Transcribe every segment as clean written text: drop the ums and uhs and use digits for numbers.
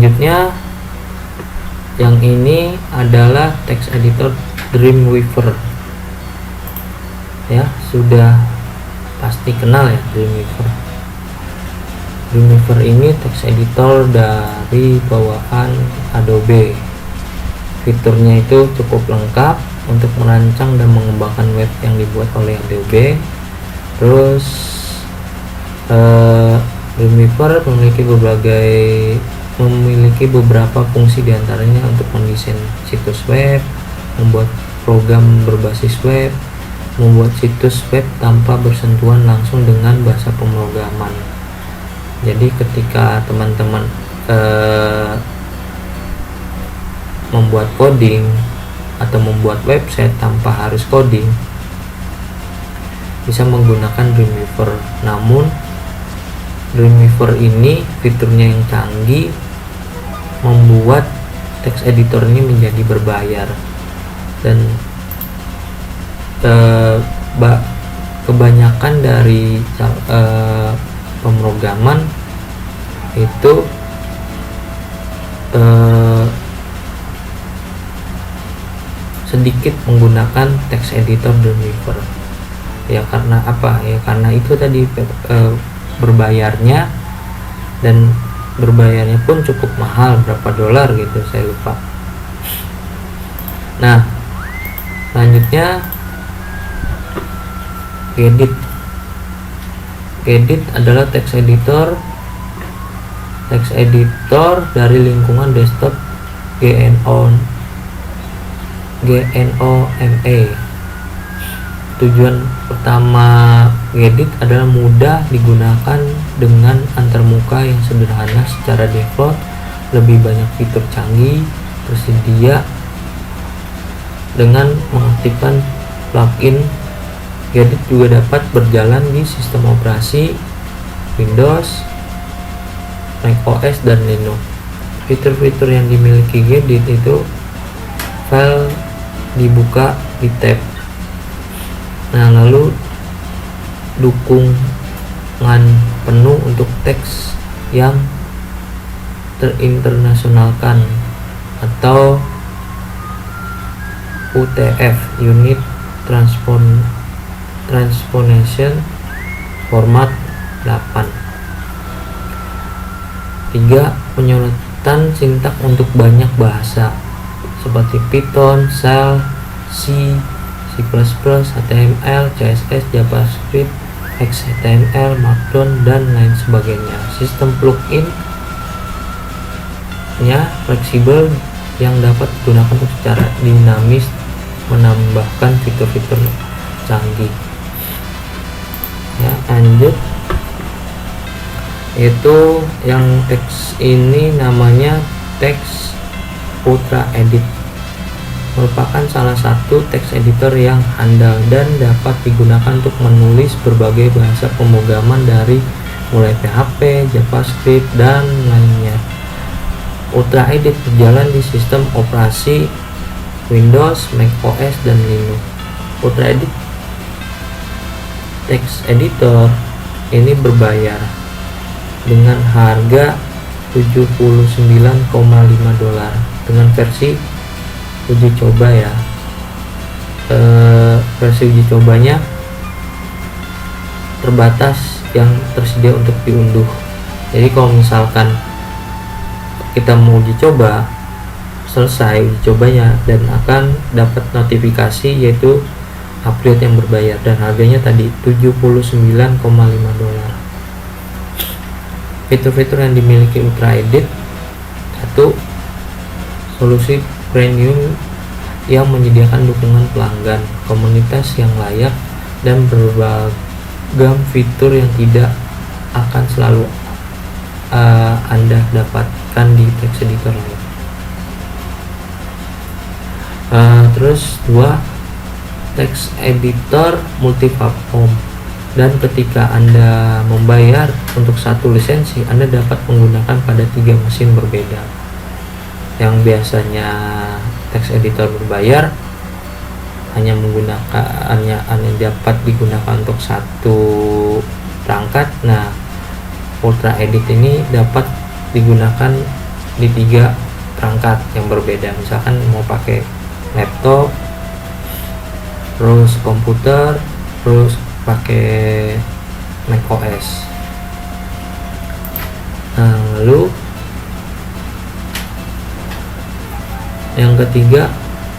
Selanjutnya yang ini adalah text editor Dreamweaver ya, sudah pasti kenal ya Dreamweaver. Dreamweaver ini text editor dari bawaan Adobe. Fiturnya itu cukup lengkap untuk merancang dan mengembangkan web yang dibuat oleh Adobe. Terus Dreamweaver memiliki beberapa fungsi, diantaranya untuk mendesain situs web, membuat program berbasis web, membuat situs web tanpa bersentuhan langsung dengan bahasa pemrograman. Jadi ketika teman-teman membuat coding atau membuat website tanpa harus coding, bisa menggunakan Dreamweaver. Namun Dreamweaver ini fiturnya yang canggih membuat text editor ini menjadi berbayar, dan kebanyakan dari pemrograman itu sedikit menggunakan text editor Dreamweaver ya. Karena apa ya? Karena itu tadi berbayarnya, dan berbayarnya pun cukup mahal, berapa dolar gitu saya lupa. Nah, selanjutnya Gedit adalah text editor dari lingkungan desktop GNOME. Tujuan pertama Gedit adalah mudah digunakan dengan antarmuka yang sederhana. Secara default lebih banyak fitur canggih tersedia. Dengan mengaktifkan plugin, Gedit juga dapat berjalan di sistem operasi Windows, macOS, dan Linux. Fitur-fitur yang dimiliki Gedit itu file dibuka di tab. Nah, lalu dukungan penuh untuk teks yang terinternasionalkan atau UTF, Unit Transformation Format 8. 3. Penyoratan sintak untuk banyak bahasa seperti Python, Shell, C++, HTML, CSS, JavaScript, XHTML, Markdown, dan lain sebagainya. Sistem plugin-nya fleksibel yang dapat digunakan untuk secara dinamis menambahkan fitur-fitur canggih. Ya, lanjut. Itu yang teks ini namanya teks Ultra Edit. Merupakan salah satu text editor yang handal dan dapat digunakan untuk menulis berbagai bahasa pemrograman dari mulai PHP, JavaScript, dan lainnya. Ultra Edit berjalan di sistem operasi Windows, macOS, dan Linux. Ultra Edit text editor ini berbayar dengan harga $79,5 dengan versi uji coba ya. Versi uji cobanya terbatas yang tersedia untuk diunduh. Jadi kalau misalkan kita mau uji coba, selesai uji cobanya dan akan dapat notifikasi yaitu upgrade yang berbayar, dan harganya tadi $79,5. Fitur-fitur yang dimiliki Ultra Edit: 1. Solusi premium yang menyediakan dukungan pelanggan, komunitas yang layak, dan beragam fitur yang tidak akan selalu Anda dapatkan di text editor lain. Terus 2. Text editor multiplatform, dan ketika Anda membayar untuk satu lisensi, Anda dapat menggunakan pada 3 mesin berbeda. Yang biasanya text editor berbayar hanya dapat digunakan untuk satu perangkat. Nah, Ultra Edit ini dapat digunakan di 3 perangkat yang berbeda. Misalkan mau pakai laptop, terus komputer, terus pakai Mac OS. Nah, lalu yang ketiga,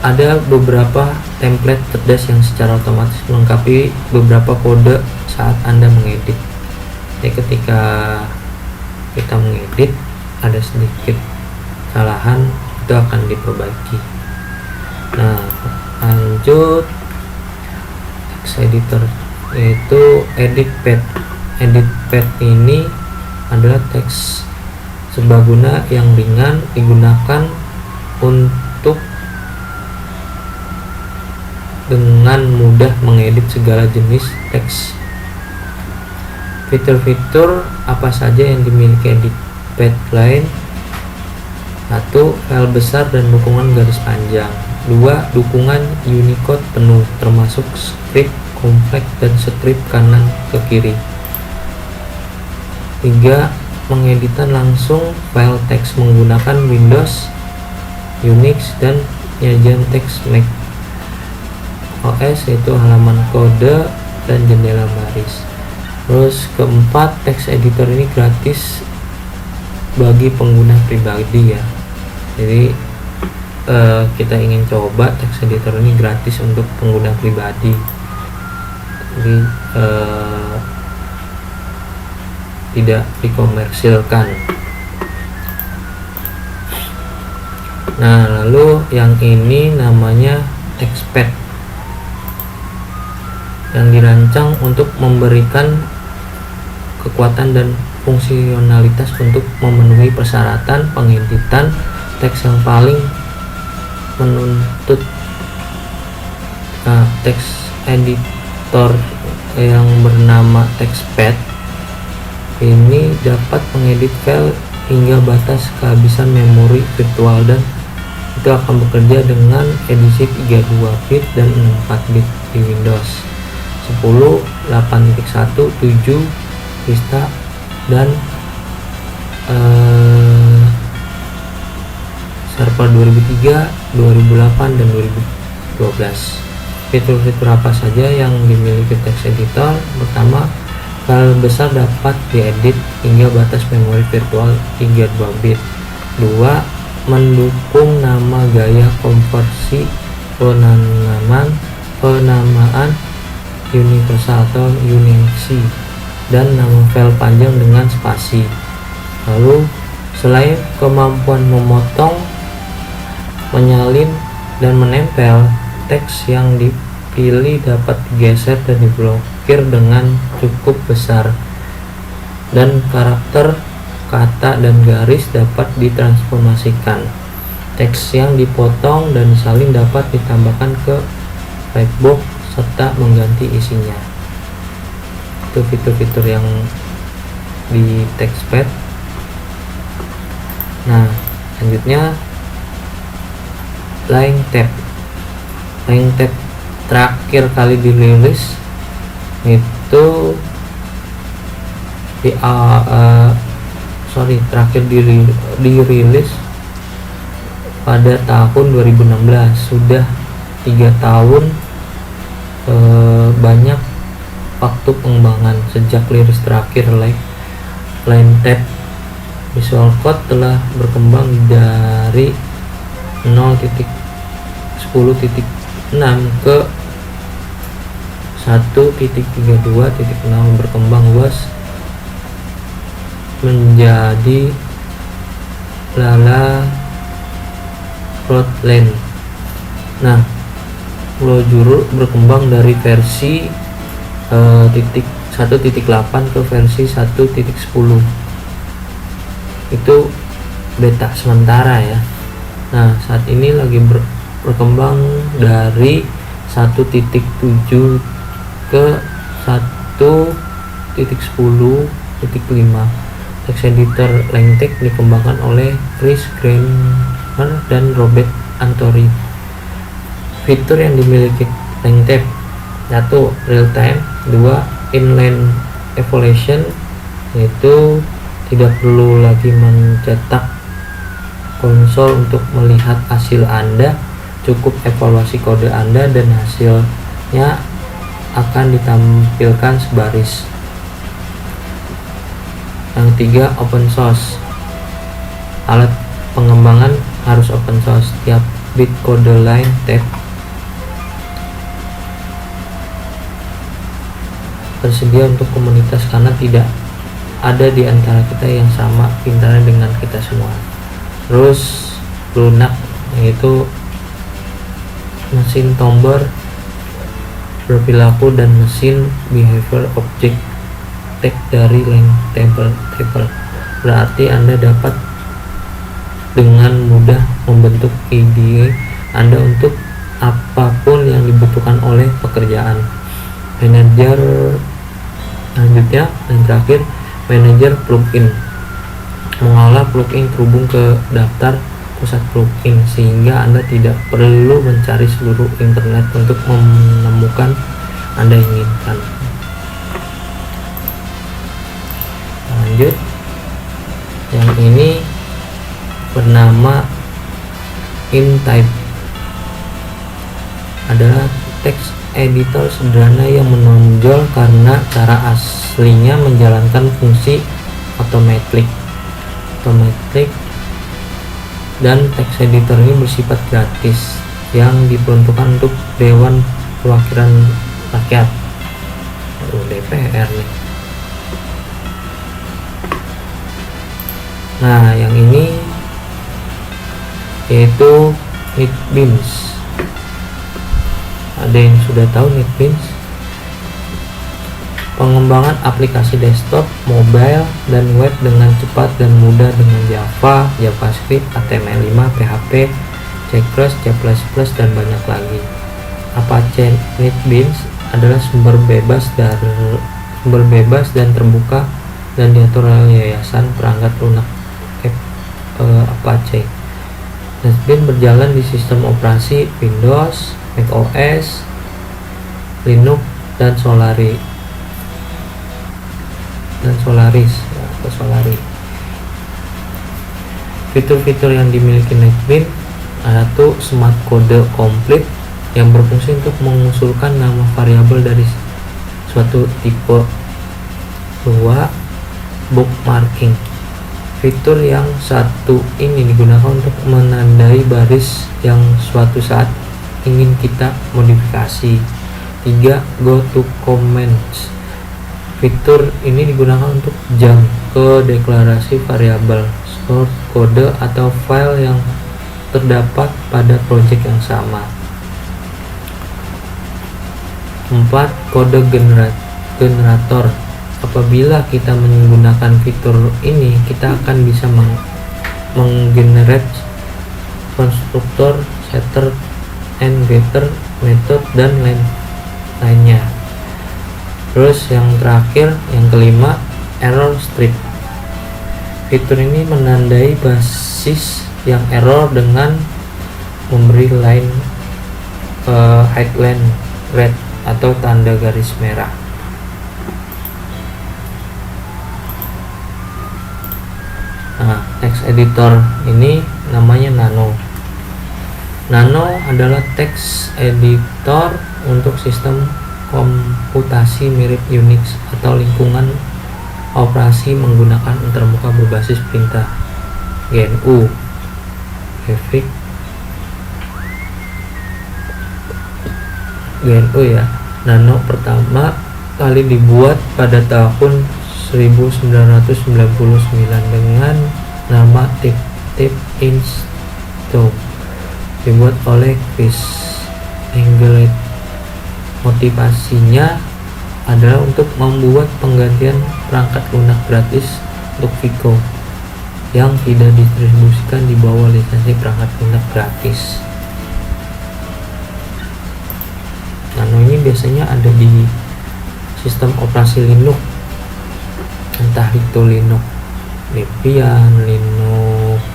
ada beberapa template cerdas yang secara otomatis melengkapi beberapa kode saat Anda mengedit. Jadi ketika kita mengedit ada sedikit kesalahan, itu akan diperbaiki. Nah, lanjut text editor, yaitu edit pad. Edit pad ini adalah teks serbaguna yang ringan, digunakan untuk dengan mudah mengedit segala jenis teks. Fitur-fitur apa saja yang dimiliki edit pad lain? 1. File besar dan dukungan garis panjang. 2. Dukungan Unicode penuh termasuk script kompleks dan script kanan ke kiri. 3. Mengeditan langsung file teks menggunakan Windows, Unix, dan penyajian teks Mac OS, yaitu halaman kode dan jendela baris. Terus keempat, text editor ini gratis bagi pengguna pribadi ya. Jadi kita ingin coba text editor ini gratis untuk pengguna pribadi. Jadi tidak dikomersilkan. Nah, lalu yang ini namanya TextPad, yang dirancang untuk memberikan kekuatan dan fungsionalitas untuk memenuhi persyaratan pengeditan teks yang paling menuntut. Nah, teks editor yang bernama TextPad ini dapat mengedit file hingga batas kehabisan memori virtual, dan itu akan bekerja dengan edisi 32 bit dan 4 bit di Windows 10, 8.1, 7, Vista, dan Server 2003, 2008, dan 2012. Fitur-fitur apa saja yang dimiliki text editor? Pertama, file besar dapat diedit hingga batas memori virtual 32 bit. 2. Mendukung nama gaya konversi penamaan universal atau UNIC dan nama file panjang dengan spasi. Lalu selain kemampuan memotong, menyalin, dan menempel, teks yang dipilih dapat digeser dan diblokir dengan cukup besar, dan karakter, kata, dan garis dapat ditransformasikan. Teks yang dipotong dan disalin dapat ditambahkan ke flexbox serta mengganti isinya. Itu fitur-fitur yang di TextPad. Nah, selanjutnya LangTab. LangTab terakhir kali dirilis itu dirilis pada tahun 2016. Sudah 3 tahun banyak waktu pengembangan sejak rilis terakhir. LangTab Visual Code telah berkembang dari 0.10.6 ke 1.32.0, berkembang luas menjadi Lala Kotlin. Nah, Pulau Juru berkembang dari versi 1.8 ke versi 1.10. Itu beta sementara ya. Nah, saat ini lagi berkembang dari 1.7 ke 1.10.5. Text editor LangTab dikembangkan oleh Chris Kramer dan Robert Antori. Fitur yang dimiliki LangTab: 1. Real time. 2. Inline evaluation, yaitu tidak perlu lagi mencetak konsol untuk melihat hasil Anda. Cukup evaluasi kode Anda dan hasilnya akan ditampilkan sebaris. Yang ketiga, open source. Alat pengembangan harus open source. Setiap bit kode line tab tersedia untuk komunitas karena tidak ada di antara kita yang sama pintarnya dengan kita semua. Terus lunak, yaitu mesin tombol berperilaku dan mesin behavior object tag dari link table. Berarti Anda dapat dengan mudah membentuk IDE Anda untuk apapun yang dibutuhkan oleh pekerjaan. Manager selanjutnya dan terakhir, manager plugin. Mengolah plugin terhubung ke daftar pusat plugin sehingga Anda tidak perlu mencari seluruh internet untuk menemukan Anda inginkan. Lanjut, yang ini bernama InType, adalah teks editor sederhana yang menonjol karena cara aslinya menjalankan fungsi automatic dan teks editor ini bersifat gratis yang diperuntukkan untuk Dewan Perwakilan Rakyat, DPR nih. Nah, yang ini yaitu NetBeans. Ada yang sudah tahu NetBeans? Pengembangan aplikasi desktop, mobile, dan web dengan cepat dan mudah dengan Java, JavaScript, HTML5, PHP, Cypress, C++, dan banyak lagi. Apache NetBeans adalah sumber bebas dan terbuka dan diatur oleh Yayasan Perangkat Lunak Apache. NetBeans berjalan di sistem operasi Windows, macOS, Linux, dan Solaris atau Solaris. Fitur-fitur yang dimiliki NetBeans yaitu smart code complete yang berfungsi untuk mengusulkan nama variabel dari suatu tipe. 2. Bookmarking. Fitur yang satu ini digunakan untuk menandai baris yang suatu saat ingin kita modifikasi. 3. Go to comments. Fitur ini digunakan untuk jump ke deklarasi variabel, source kode atau file yang terdapat pada project yang sama. 4. Kode generator. Apabila kita menggunakan fitur ini, kita akan bisa menggenerate konstruktor, setter, and getter, method, dan lainnya. Terus yang terakhir, yang kelima, error strip. Fitur ini menandai basis yang error dengan memberi line headline red atau tanda garis merah. Nah, text editor ini namanya Nano. Nano adalah text editor untuk sistem komputasi mirip Unix atau lingkungan operasi menggunakan antarmuka berbasis perintah GNU. Grafik GNU ya. Nano pertama kali dibuat pada tahun 1999 dengan nama Tip Insto, dibuat oleh Chris Engelhardt. Motivasinya adalah untuk membuat penggantian perangkat lunak gratis untuk Vico yang tidak didistribusikan di bawah lisensi perangkat lunak gratis. Nano ini biasanya ada di sistem operasi Linux, entah itu Linux Debian, Linux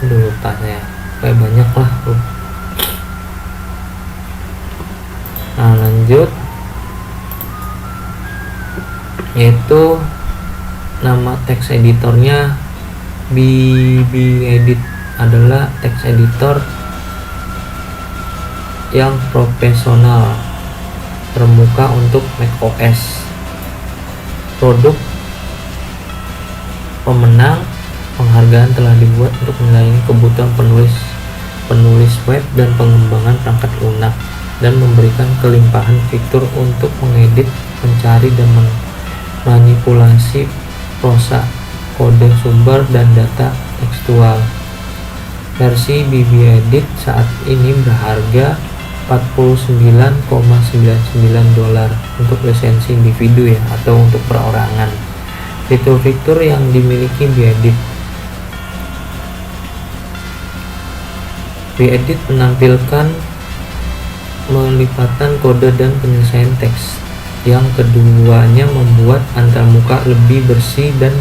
lupa saya, kayak banyak lah. Nah, lanjut yaitu nama text editornya BBEdit, adalah text editor yang profesional terbuka untuk macOS. Produk pemenang penghargaan telah dibuat untuk melayani kebutuhan penulis web dan pengembangan perangkat lunak, dan memberikan kelimpahan fitur untuk mengedit, mencari, dan memanipulasi prosa, kode sumber, dan data tekstual. Versi BBEdit saat ini berharga $49,99 untuk lisensi individu ya, atau untuk perorangan. Fitur-fitur yang dimiliki BBEdit. BBEdit menampilkan melipatan kode dan penyelesaian teks, yang keduanya membuat antarmuka lebih bersih dan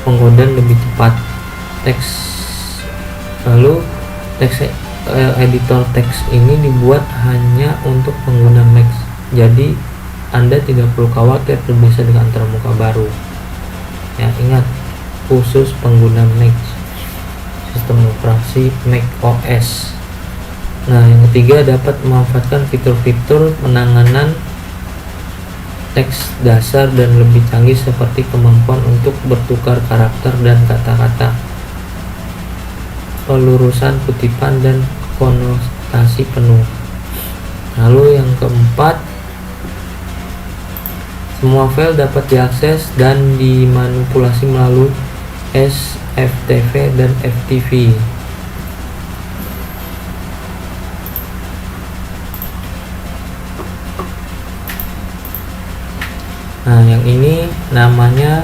pengkodean lebih cepat. Lalu teks editor teks ini dibuat hanya untuk pengguna Mac, jadi Anda tidak perlu khawatir terbiasa dengan antarmuka baru. Ya, ingat, khusus pengguna Mac, sistem operasi Mac OS. Nah, yang ketiga, dapat memanfaatkan fitur-fitur penanganan teks dasar dan lebih canggih seperti kemampuan untuk bertukar karakter dan kata-kata, pelurusan kutipan, dan konotasi penuh. Lalu yang keempat, semua file dapat diakses dan dimanipulasi melalui SFTP dan FTP. Nah, yang ini namanya